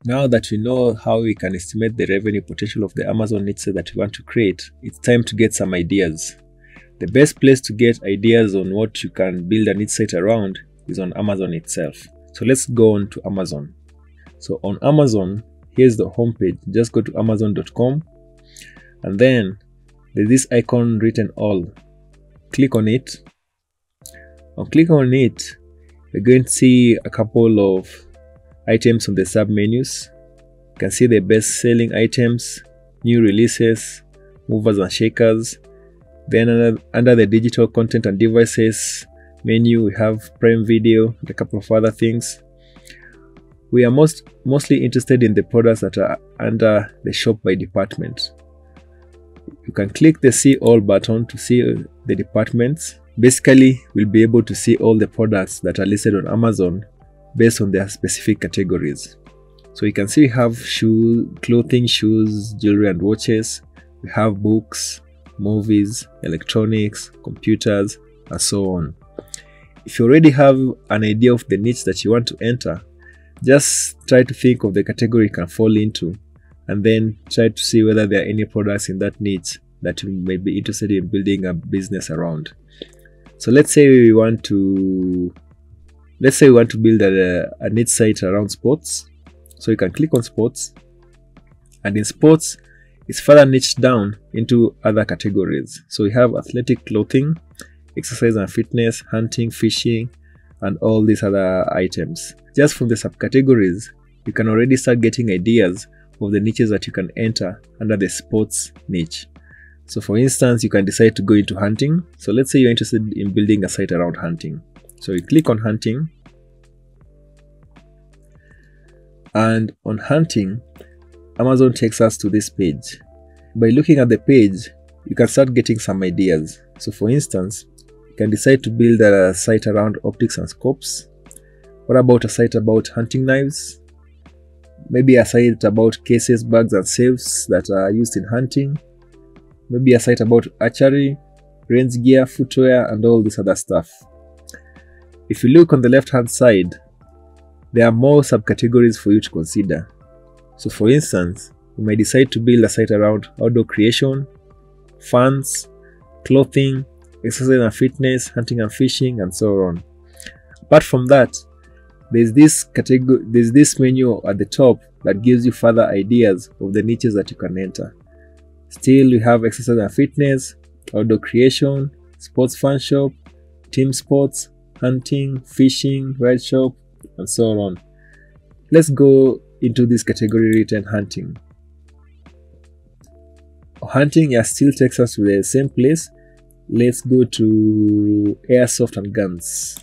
Now that we know how we can estimate the revenue potential of the Amazon niche site that we want to create, it's time to get some ideas. The best place to get ideas on what you can build a niche site around is on Amazon itself. So let's go on to Amazon. So on Amazon, here's the homepage. Just go to amazon.com and then there's this icon written all. Click on it. On click on it, you're going to see a couple of items on the sub menus. You can see the best selling items, new releases, movers and shakers. Then under the digital content and devices menu, we have Prime Video and a couple of other things. We are mostly interested in the products that are under the shop by department. You can click the see all button to see the departments. Basically, we'll be able to see all the products that are listed on Amazon based on their specific categories. So you can see we have clothing, shoes, jewelry and watches. We have books, movies, electronics, computers, and so on. If you already have an idea of the niche that you want to enter, just try to think of the category you can fall into and then try to see whether there are any products in that niche that you may be interested in building a business around. So let's say we want to build a niche site around sports. So you can click on sports, and in sports it's further niched down into other categories. So we have athletic clothing, exercise and fitness, hunting, fishing, and all these other items. Just from the subcategories, you can already start getting ideas of the niches that you can enter under the sports niche. So for instance, you can decide to go into hunting. So let's say you're interested in building a site around hunting. So you click on hunting, and on hunting, Amazon takes us to this page. By looking at the page, you can start getting some ideas. So for instance, you can decide to build a site around optics and scopes. What about a site about hunting knives? Maybe a site about cases, bags and safes that are used in hunting. Maybe a site about archery, range gear, footwear, and all this other stuff. If you look on the left hand side, there are more subcategories for you to consider. So for instance, you may decide to build a site around outdoor creation, fans, clothing, exercise and fitness, hunting and fishing, and so on. Apart from that, there's this menu at the top that gives you further ideas of the niches that you can enter. Still, we have exercise and fitness, outdoor creation, sports fan shop, team sports, hunting, fishing, ride shop, and so on. Let's go into this category written hunting. Hunting still takes us to the same place. Let's go to airsoft and guns.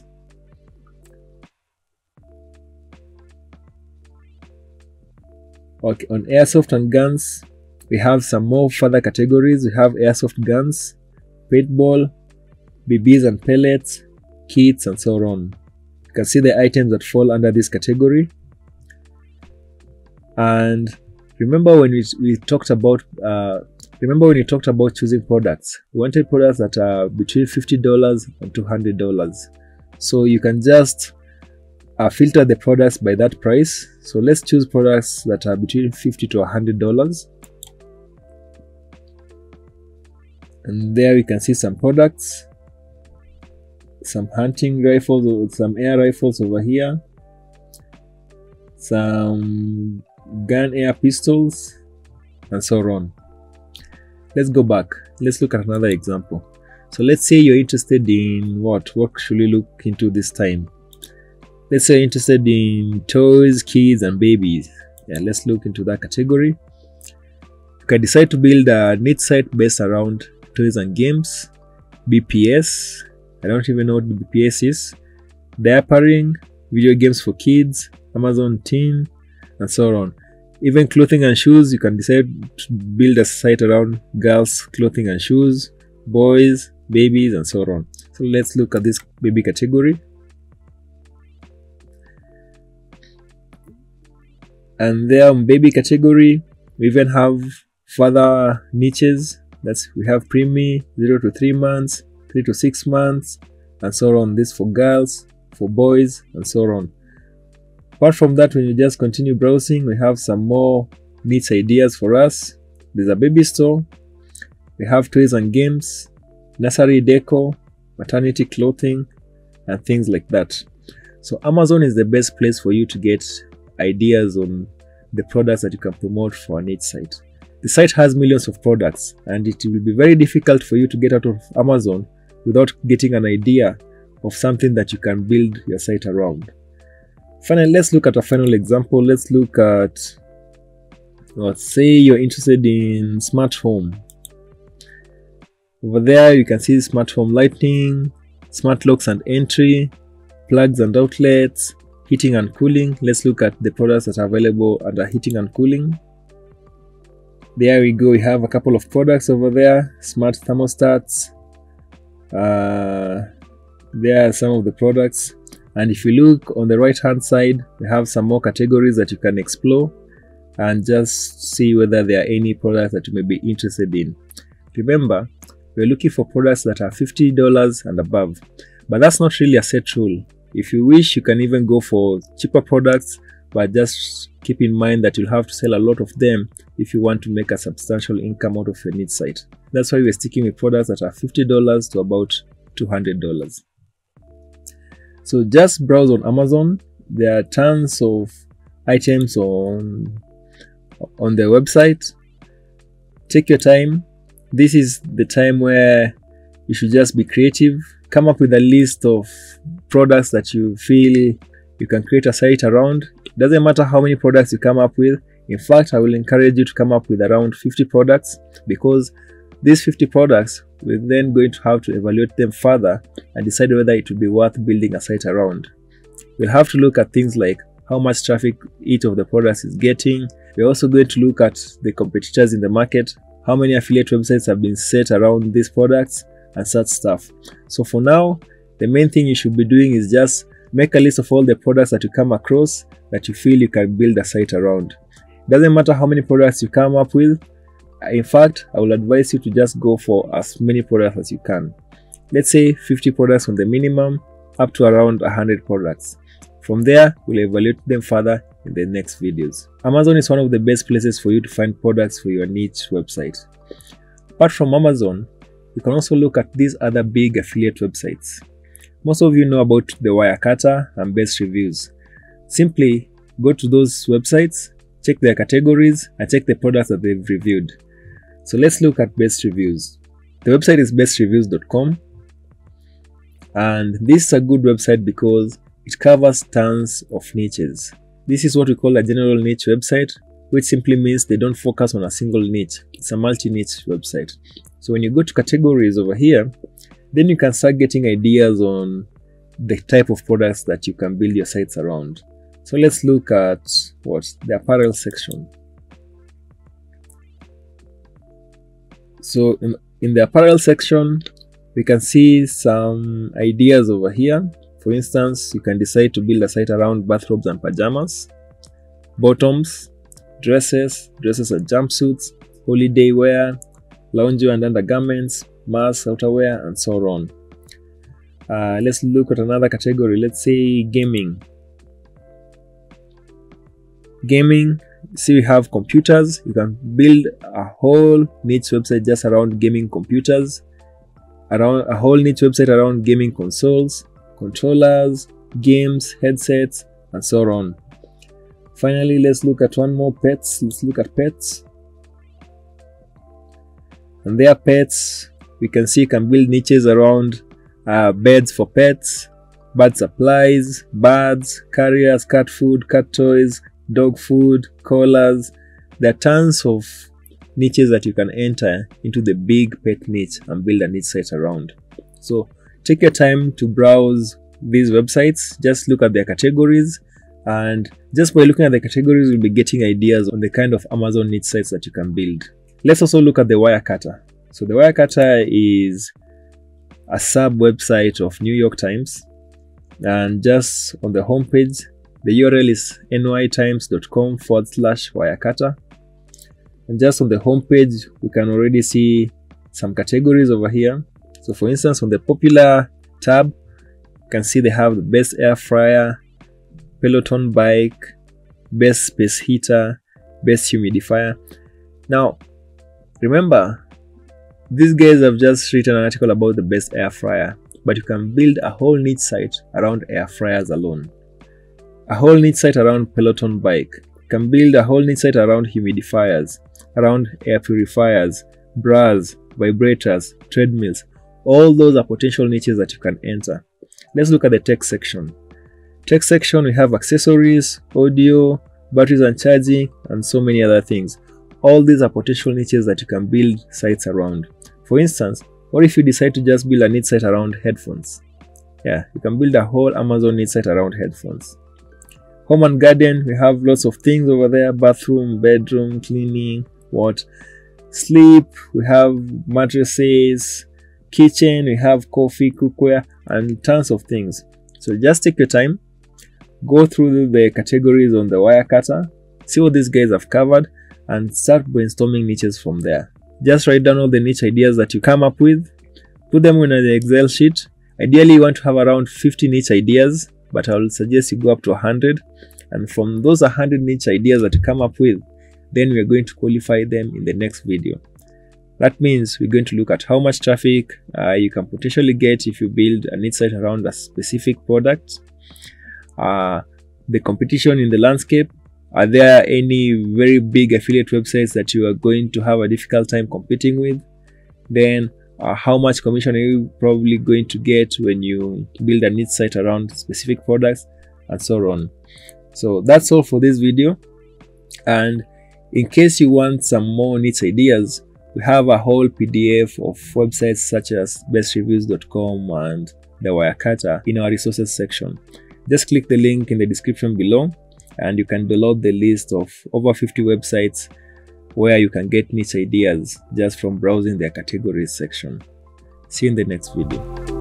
Okay, on airsoft and guns, we have some more further categories. We have airsoft guns, paintball, BBs and pellets, kits, and so on. You can see the items that fall under this category. And remember when we talked about choosing products, we wanted products that are between $50 and $200. So you can just filter the products by that price. So let's choose products that are between $50 to $100. And there we can see some products, some hunting rifles, some air rifles over here, some gun air pistols, and so on. Let's go back. Let's look at another example. So let's say you're interested in what should we look into this time? Let's say you're interested in toys, kids, and babies. Yeah, let's look into that category. You can decide to build a niche site based around toys and games, BPS. I don't even know what BPS is. Diapering, video games for kids, Amazon Teen, and so on. Even clothing and shoes, you can decide to build a site around girls, clothing and shoes, boys, babies, and so on. So let's look at this baby category. And there on baby category, we even have further niches. We have preemie, 0 to 3 months, 3 to 6 months, and so on. This for girls, for boys, and so on. Apart from that, when you just continue browsing, we have some more niche ideas for us. There's a baby store. We have toys and games, nursery decor, maternity clothing, and things like that. So Amazon is the best place for you to get ideas on the products that you can promote for a niche site. The site has millions of products, and it will be very difficult for you to get out of Amazon without getting an idea of something that you can build your site around. Finally, let's look at a final example. Let's look at, let's say you're interested in smart home. Over there, you can see smart home lighting, smart locks and entry, plugs and outlets, heating and cooling. Let's look at the products that are available under heating and cooling. There we go. We have a couple of products over there. Smart thermostats. There are some of the products. And if you look on the right hand side, we have some more categories that you can explore and just see whether there are any products that you may be interested in. Remember, we're looking for products that are $50 and above, but that's not really a set rule. If you wish, you can even go for cheaper products, but just keep in mind that you'll have to sell a lot of them if you want to make a substantial income out of your niche site. That's why we're sticking with products that are $50 to about $200. So just browse on Amazon. There are tons of items on the website. Take your time. This is the time where you should just be creative. Come up with a list of products that you feel you can create a site around. It doesn't matter how many products you come up with. In fact, I will encourage you to come up with around 50 products, because these 50 products, we're then going to have to evaluate them further and decide whether it would be worth building a site around. We'll have to look at things like how much traffic each of the products is getting. We're also going to look at the competitors in the market, how many affiliate websites have been set around these products, and such stuff. So for now, the main thing you should be doing is just make a list of all the products that you come across that you feel you can build a site around. It doesn't matter how many products you come up with. In fact, I will advise you to just go for as many products as you can. Let's say 50 products on the minimum, up to around 100 products. From there, we'll evaluate them further in the next videos. Amazon is one of the best places for you to find products for your niche website. Apart from Amazon, you can also look at these other big affiliate websites. Most of you know about the Wirecutter and Best Reviews. Simply go to those websites, check their categories, and check the products that they've reviewed. So let's look at Best Reviews. The website is bestreviews.com, and this is a good website because it covers tons of niches. This is what we call a general niche website, which simply means they don't focus on a single niche. It's a multi-niche website. So when you go to categories over here, then you can start getting ideas on the type of products that you can build your sites around. So let's look at the apparel section. So in the apparel section, we can see some ideas over here. For instance, you can decide to build a site around bathrobes and pajamas, bottoms, dresses and jumpsuits, holiday wear, loungewear and undergarments, masks, outerwear, and so on. Let's look at another category. Let's say gaming. See, we have computers. You can build a whole niche website just around gaming computers, around a whole niche website around gaming consoles, controllers, games, headsets, and so on. Finally, let's look at one more, pets. Let's look at pets. And their pets, we can see, can build niches around beds for pets, bird supplies, birds, carriers, cat food, cat toys, dog food, collars. There are tons of niches that you can enter into the big pet niche and build a niche site around. So take your time to browse these websites. Just look at their categories, and just by looking at the categories, you'll be getting ideas on the kind of Amazon niche sites that you can build. Let's also look at the Wirecutter. So the Wirecutter is a sub website of New York Times, and just on the homepage The URL is nytimes.com/Wirecutter. And just on the home page, we can already see some categories over here. So for instance, on the popular tab, you can see they have the best air fryer, Peloton bike, best space heater, best humidifier. Now, remember, these guys have just written an article about the best air fryer, but you can build a whole niche site around air fryers alone. A whole niche site around Peloton bike. You can build a whole niche site around humidifiers, around air purifiers, bras, vibrators, treadmills. All those are potential niches that you can enter. Let's look at the tech section. Tech section, we have accessories, audio, batteries and charging, and so many other things. All these are potential niches that you can build sites around. For instance, what if you decide to just build a niche site around headphones? Yeah, you can build a whole Amazon niche site around headphones. Home and garden, we have lots of things over there: bathroom, bedroom, cleaning, sleep, we have mattresses, kitchen, we have coffee, cookware, and tons of things. So just take your time, go through the categories on the Wirecutter, see what these guys have covered, and start brainstorming niches from there. Just write down all the niche ideas that you come up with, put them in an Excel sheet. Ideally, you want to have around 50 niche ideas, but I will suggest you go up to 100. And from those 100 niche ideas that you come up with, then we are going to qualify them in the next video. That means we're going to look at how much traffic you can potentially get if you build a niche site around a specific product, the competition in the landscape. Are there any very big affiliate websites that you are going to have a difficult time competing with? Then how much commission are you probably going to get when you build a niche site around specific products, and so on. So that's all for this video. And in case you want some more niche ideas, we have a whole PDF of websites such as bestreviews.com and the Wirecutter in our resources section. Just click the link in the description below and you can download the list of over 50 websites where you can get niche ideas just from browsing their categories section. See you in the next video.